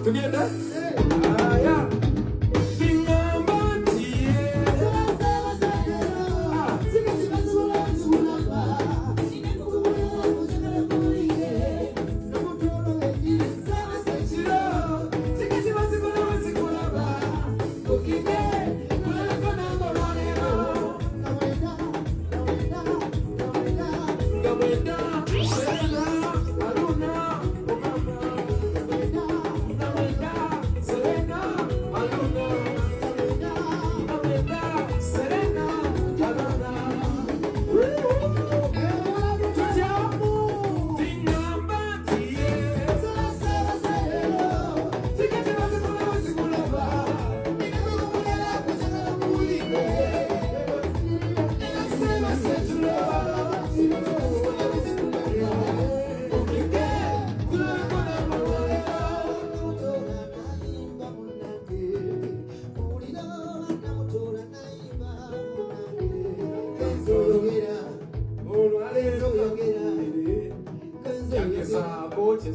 Together? Yeah.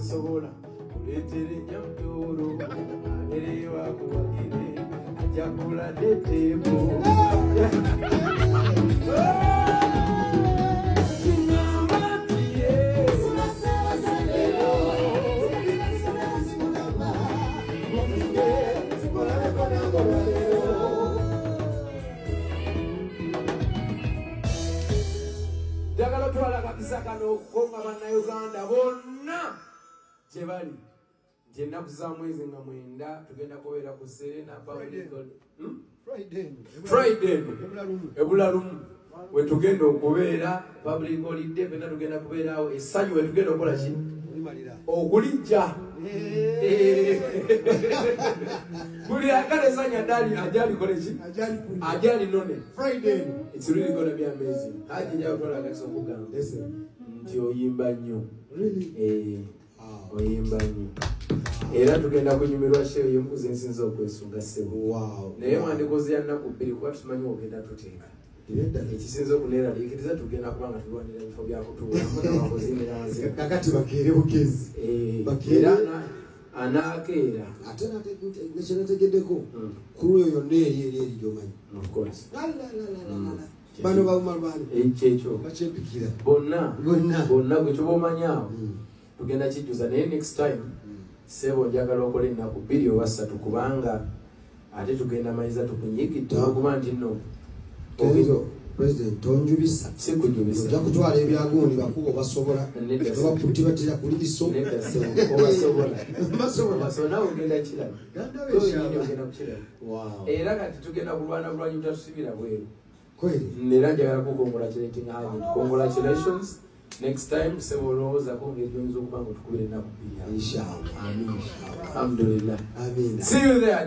Sola, lettere nyamdoro, anerewa kuwagire, ajakula detebo. Jagala twala kabisa kano konga bana Uganda bonna Chebali, jenda kuza mwezi nga mwenda, tugenda kubeera ku Serena Friday. Ebula lumu. We tugenda okubeera public holiday, fena tugenda kubeera awo essanyu we tugenda okukola ki? Okulijja. Buli akale essanyu ajali kole ki? Ajali none. Friday. It's really going to be amazing. Haji njawo tola akakisa okugamba. Nti oyimba nnyo. Really? Oyimba nnyo. Era tugenda kunyumirwa shewe y'embuzi ensinza okwesunga ssebo. Wow. Naye mwandikozi ya nnaku bbiri kuba tumanyi ogenda tuteeka. Ekisinza okuneeraliikiriza tugenda kubanga tulwanira ebifo bya kutuula mwana wakozi miranzi. Kakati bakeere bugezi. Era anaakeera. Ate nakyenategeddeko kulu oyo yonna eri gy'omanyi. Of course. Bano bawumalubani. Ekyekyo. Bakyempikira. Bonna gwe ky'oba omanyaawo. Tugenda kijjuza naye next time sebo njagala okola ennaku 2 oba 3 kubanga ate tugenda mayiza tukunyigidde okuba nti nno President onjubisa sikujubisa ojja kutwala ebyagundi bakuba basobola baputi batira kuli biso basobola ogenda kirala ogenda kukirala era kati tugenda kulwana bulwanyi butasubira bweru era njagala kukongratulating congratulations. Next time, Semoloza Kongejonzo Bango to Kulina. Inshallah. Amin. Alhamdulillah. Amin. See you there.